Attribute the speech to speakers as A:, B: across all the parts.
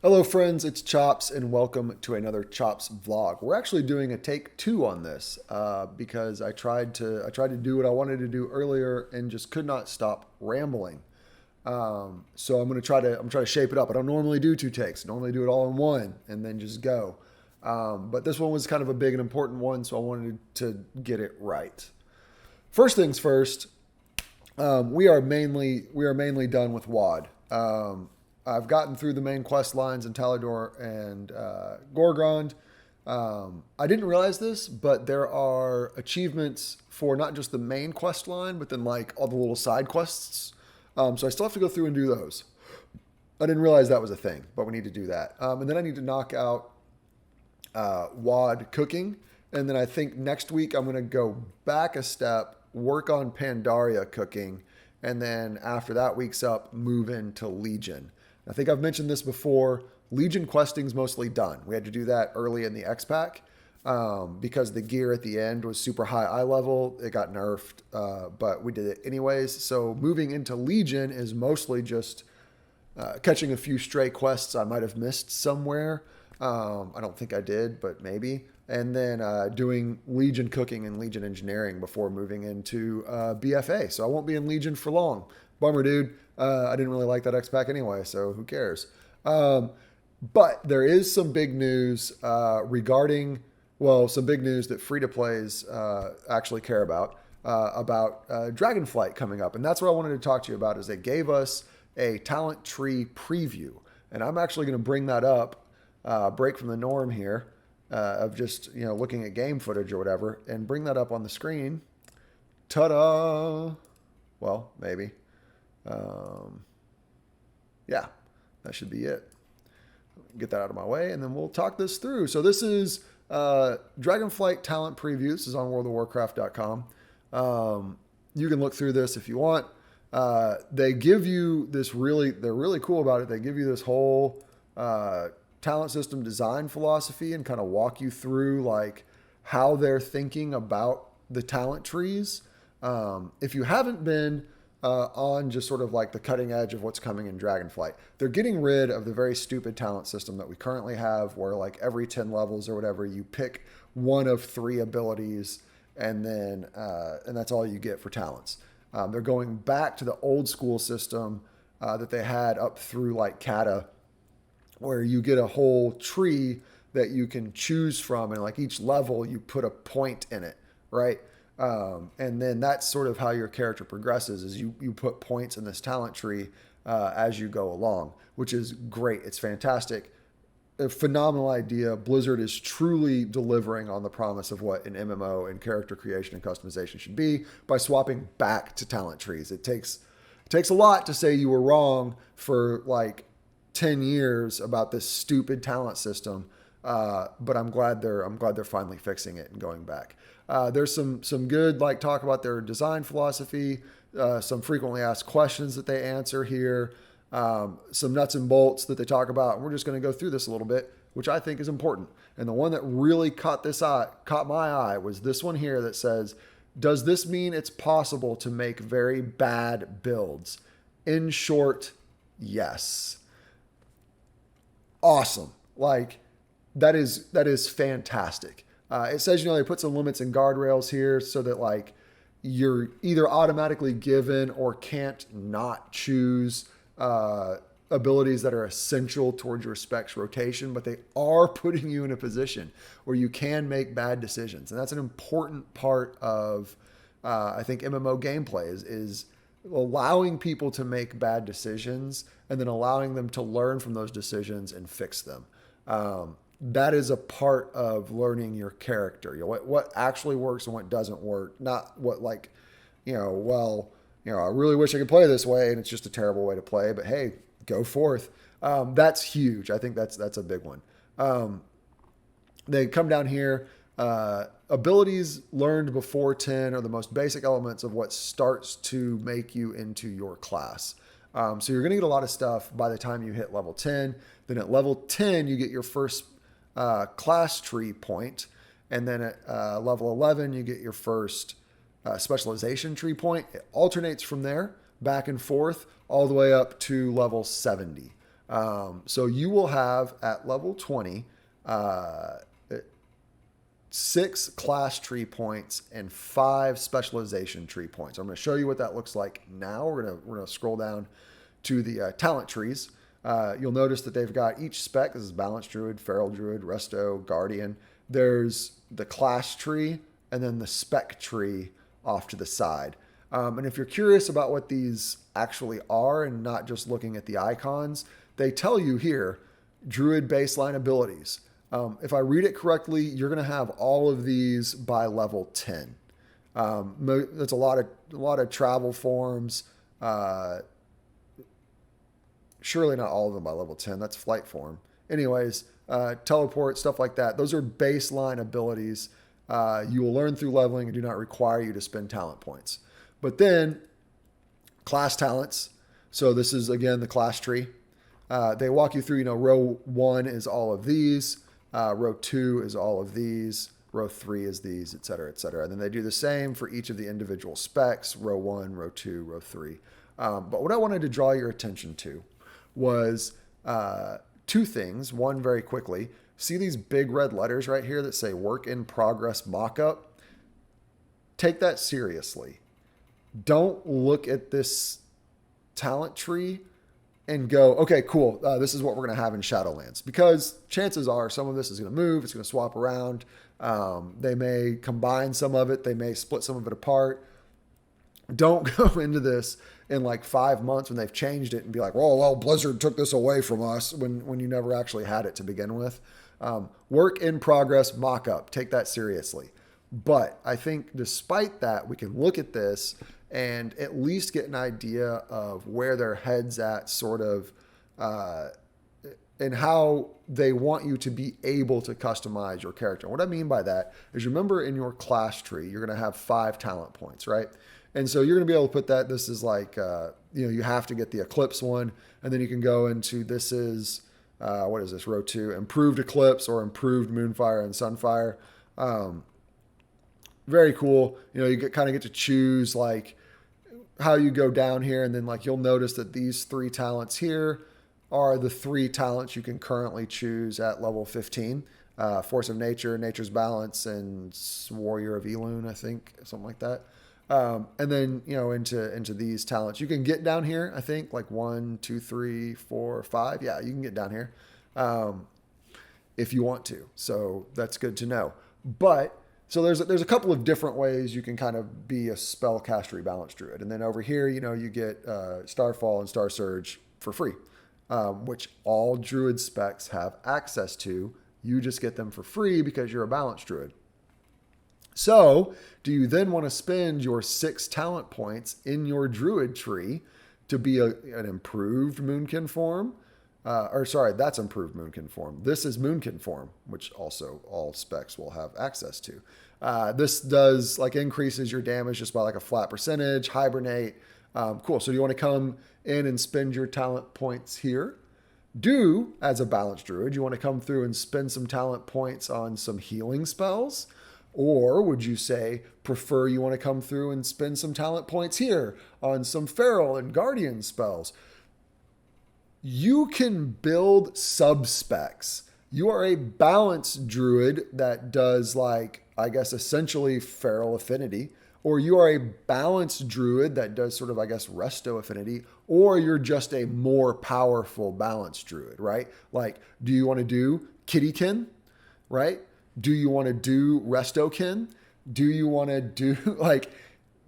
A: Hello friends, it's Chops and welcome to another Chops vlog. We're actually doing a take two on this because I tried to do what I wanted to do earlier and just could not stop rambling. So I'm trying to shape it up. I don't normally do two takes. I normally do it all in one and then just go. But this one was kind of a big and important one, so I wanted to get it right. First things first, we are mainly done with WAD. I've gotten through the main quest lines in Talador and Gorgrond. I didn't realize this, but there are achievements for not just the main quest line, but then like all the little side quests. So I still have to go through and do those. I didn't realize that was a thing, but we need to do that. And then I need to knock out WAD cooking. And then I think next week I'm going to go back a step, work on Pandaria cooking, and then after that week's up, move into Legion. I think I've mentioned this before. Legion questing's mostly done. We had to do that early in the X-Pack because the gear at the end was super high eye level. It got nerfed, but we did it anyways. So moving into Legion is mostly just catching a few stray quests I might have missed somewhere. I don't think I did, but maybe. And then doing Legion cooking and Legion engineering before moving into BFA. So I won't be in Legion for long. Bummer, dude. I didn't really like that X-Pack anyway, so who cares? But there is some big news regarding, some big news that free-to-plays actually care about Dragonflight coming up. And that's what I wanted to talk to you about is they gave us a talent tree preview. And I'm actually going to bring that up, break from the norm here of just, looking at game footage or whatever, and bring that up on the screen. Ta-da! Well, maybe. Yeah, that should be it. Get that out of my way, and then we'll talk this through. So this is Dragonflight Talent Preview. This is on worldofwarcraft.com. You can look through this if you want. They give you this they're really cool about it. They give you this whole talent system design philosophy and kind of walk you through like how they're thinking about the talent trees. If you haven't been on just sort of like the cutting edge of what's coming in Dragonflight, they're getting rid of the very stupid talent system that we currently have where like every 10 levels or whatever, you pick one of 3 abilities and then and that's all you get for talents. They're going back to the old school system that they had up through like Kata, where you get a whole tree that you can choose from, and like each level you put a point in it, right? And then that's sort of how your character progresses is you put points in this talent tree as you go along, which is great. It's fantastic. A phenomenal idea. Blizzard is truly delivering on the promise of what an MMO and character creation and customization should be by swapping back to talent trees. It takes a lot to say you were wrong for like 10 years about this stupid talent system. But I'm glad they're finally fixing it and going back. There's some good like talk about their design philosophy, some frequently asked questions that they answer here, some nuts and bolts that they talk about. And we're just going to go through this a little bit, which I think is important. And the one that really caught my eye was this one here that says, "Does this mean it's possible to make very bad builds?" In short, yes. Awesome. Like, that is fantastic. It says, they put some limits and guardrails here so that like you're either automatically given or can't not choose abilities that are essential towards your specs rotation, but they are putting you in a position where you can make bad decisions. And that's an important part of, I think, MMO gameplay is allowing people to make bad decisions and then allowing them to learn from those decisions and fix them. That is a part of learning your character. What actually works and what doesn't work. Not what like, I really wish I could play this way and it's just a terrible way to play, but hey, go forth. That's huge. I think that's a big one. They come down here. Abilities learned before 10 are the most basic elements of what starts to make you into your class. So you're going to get a lot of stuff by the time you hit level 10. Then at level 10, you get your first class tree point. And then at level 11, you get your first specialization tree point. It alternates from there back and forth all the way up to level 70. So you will have at level 20, 6 class tree points and 5 specialization tree points. I'm going to show you what that looks like now. We're going to scroll down to the talent trees. You'll notice that they've got each spec. This is Balanced Druid, Feral Druid, Resto, Guardian. There's the class tree and then the spec tree off to the side. And if you're curious about what these actually are and not just looking at the icons, they tell you here, Druid baseline abilities. If I read it correctly, you're going to have all of these by level 10. That's a lot of travel forms. Surely not all of them by level 10. That's flight form. Anyways, teleport, stuff like that. Those are baseline abilities. You will learn through leveling and do not require you to spend talent points. But then class talents. So this is, again, the class tree. They walk you through, row 1 is all of these. Row 2 is all of these. Row 3 is these, et cetera, et cetera. And then they do the same for each of the individual specs, row 1, row 2, row 3. But what I wanted to draw your attention to was 2 things. One, very quickly, see these big red letters right here that say work in progress mockup? Take that seriously. Don't look at this talent tree and go, okay, cool, this is what we're going to have in Shadowlands. Because chances are some of this is going to move, it's going to swap around. They may combine some of it, they may split some of it apart. Don't go into this in like 5 months when they've changed it and be like, well, Blizzard took this away from us when you never actually had it to begin with. Work in progress mock-up, take that seriously. But I think despite that, we can look at this and at least get an idea of where their head's at, sort of, and how they want you to be able to customize your character. What I mean by that is, remember in your class tree, you're going to have 5 talent points, right? And so you're going to be able to put that, this is like, you have to get the Eclipse one, and then you can go into, this is, what is this, row 2, Improved Eclipse or Improved Moonfire and Sunfire. Very cool. You kind of get to choose like how you go down here, and then like you'll notice that these 3 talents here are the 3 talents you can currently choose at level 15. Force of Nature, Nature's Balance, and Warrior of Elune, I think, something like that. And then, into these talents, you can get down here, I think, like 1, 2, 3, 4, 5. Yeah, you can get down here if you want to. So that's good to know. But so there's a couple of different ways you can kind of be a spellcastery balanced druid. And then over here, you get Starfall and Star Surge for free, which all druid specs have access to. You just get them for free because you're a balanced druid. So do you then want to spend your 6 talent points in your druid tree to be an improved Moonkin form? That's improved Moonkin form. This is Moonkin form, which also all specs will have access to. This does increases your damage just by like a flat percentage, hibernate. Cool. So do you want to come in and spend your talent points here? As a balanced druid, you want to come through and spend some talent points on some healing spells? Or would you prefer you want to come through and spend some talent points here on some feral and guardian spells? You can build sub-specs. You are a balanced druid that does essentially feral affinity, or you are a balanced druid that does sort of, resto affinity, or you're just a more powerful balanced druid, right? Do you want to do Kittykin, right? Do you want to do Restokin? Do you want to do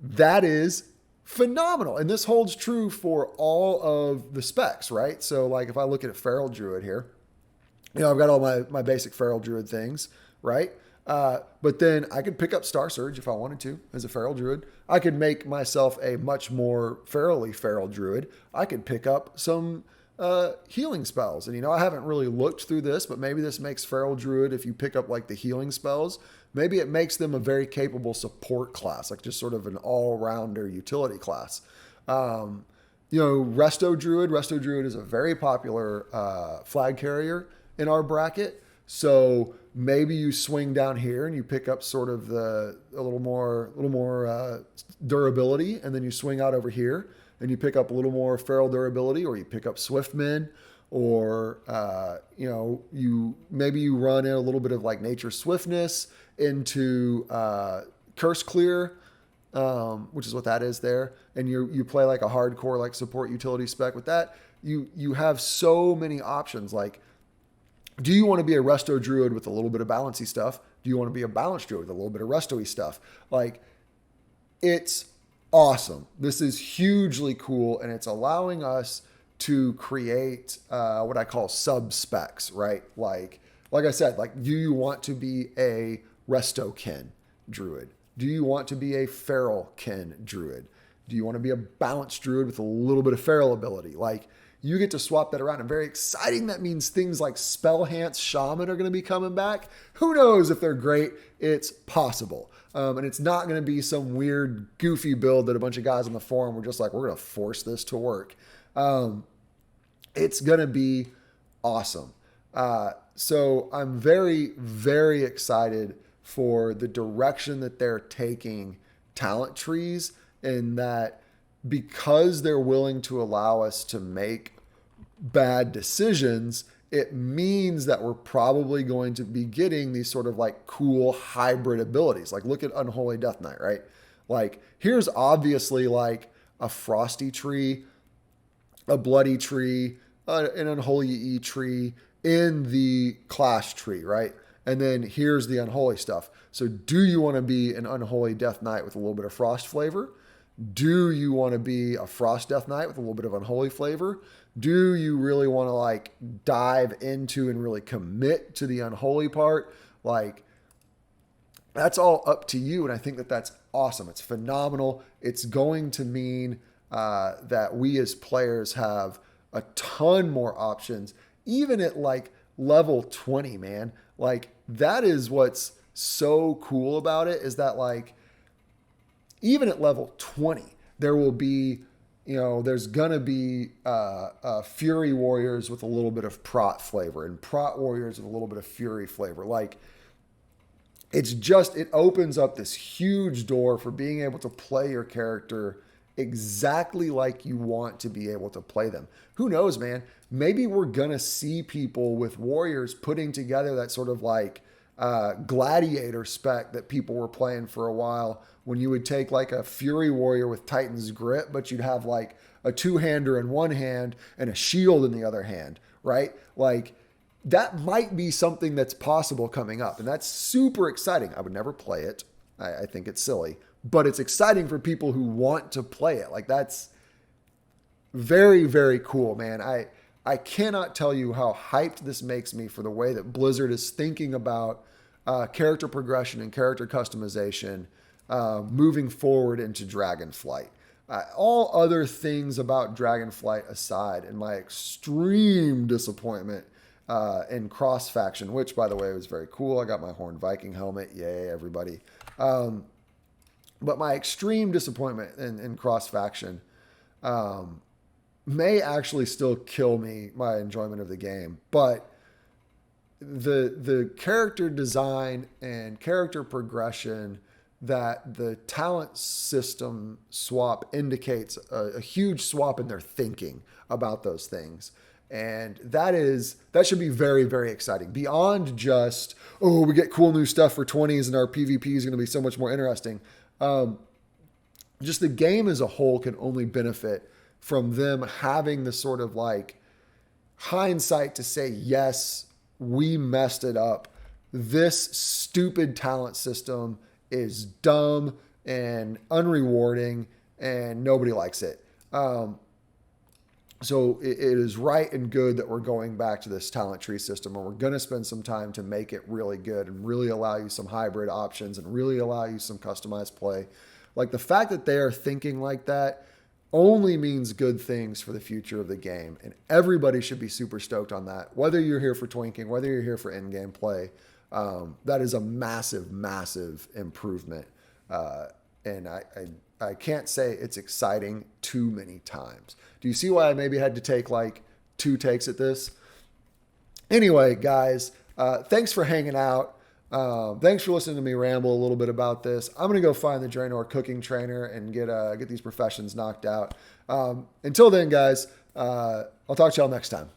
A: that is phenomenal. And this holds true for all of the specs, right? So if I look at a Feral Druid here, I've got all my basic Feral Druid things, right? But then I could pick up Star Surge if I wanted to as a Feral Druid. I could make myself a much more ferally Feral Druid. I could pick up some healing spells. And, I haven't really looked through this, but maybe this makes Feral Druid, if you pick up the healing spells, maybe it makes them a very capable support class, just sort of an all-rounder utility class. Resto Druid is a very popular flag carrier in our bracket. So maybe you swing down here and you pick up sort of a little more durability, and then you swing out over here and you pick up a little more feral durability, or you pick up Swiftmen, or maybe you run in a little bit of like nature swiftness into curse clear, which is what that is there, and you play like a hardcore like support utility spec with that. You have so many options. Like, do you want to be a resto druid with a little bit of balancy stuff? Do you want to be a balanced druid with a little bit of resto-y stuff? Like, it's awesome. This is hugely cool, and it's allowing us to create what I call sub specs, right? Like I said, like, do you want to be a resto kin druid? Do you want to be a feral kin druid? Do you want to be a balanced druid with a little bit of feral ability? Like, you get to swap that around. And very exciting. That means things like Spellhance Shaman are going to be coming back. Who knows if they're great? It's possible. And it's not going to be some weird, goofy build that a bunch of guys on the forum were just like, we're going to force this to work. It's going to be awesome. So I'm very, very excited for the direction that they're taking talent trees, and that because they're willing to allow us to make bad decisions, it means that we're probably going to be getting these sort of like cool hybrid abilities. Like, look at Unholy Death Knight, right? Like, here's obviously like a Frosty tree, a Bloody tree, an Unholy E tree in the Clash tree, right? And then here's the Unholy stuff. So do you want to be an Unholy Death Knight with a little bit of Frost flavor? Do you want to be a Frost Death Knight with a little bit of Unholy flavor? Do you really want to like dive into and really commit to the Unholy part? Like, that's all up to you. And I think that that's awesome. It's phenomenal. It's going to mean that we as players have a ton more options, even at like level 20, man. Like, that is what's so cool about it, is that like, even at level 20, there will be, there's going to be Fury Warriors with a little bit of Prot flavor, and Prot Warriors with a little bit of Fury flavor. Like, it opens up this huge door for being able to play your character exactly like you want to be able to play them. Who knows, man? Maybe we're going to see people with Warriors putting together that sort of like gladiator spec that people were playing for a while, when you would take like a Fury Warrior with Titan's Grip, but you'd have like a two-hander in one hand and a shield in the other hand, right? Like, that might be something that's possible coming up, and that's super exciting. I would never play it. I think it's silly, but it's exciting for people who want to play it. Like, that's very, very cool, man. I cannot tell you how hyped this makes me for the way that Blizzard is thinking about character progression and character customization moving forward into Dragonflight. All other things about Dragonflight aside, and my extreme disappointment in Cross Faction, which, by the way, was very cool. I got my Horned Viking helmet. Yay, everybody. But my extreme disappointment in Cross Faction may actually still kill my enjoyment of the game. But the character design and character progression that the talent system swap indicates a huge swap in their thinking about those things. And that should be very, very exciting. Beyond just, we get cool new stuff for 20s and our PvP is going to be so much more interesting. Just the game as a whole can only benefit from them having the sort of like hindsight to say, yes, we messed it up. This stupid talent system is dumb and unrewarding and nobody likes it. So it is right and good that we're going back to this talent tree system, and we're going to spend some time to make it really good and really allow you some hybrid options and really allow you some customized play. Like, the fact that they are thinking like that only means good things for the future of the game. And everybody should be super stoked on that. Whether you're here for twinking, whether you're here for in-game play, that is a massive, massive improvement. And I can't say it's exciting too many times. Do you see why I maybe had to take like 2 takes at this? Anyway, guys, thanks for hanging out. Thanks for listening to me ramble a little bit about this. I'm going to go find the Draenor cooking trainer and get these professions knocked out. Until then, guys, I'll talk to y'all next time.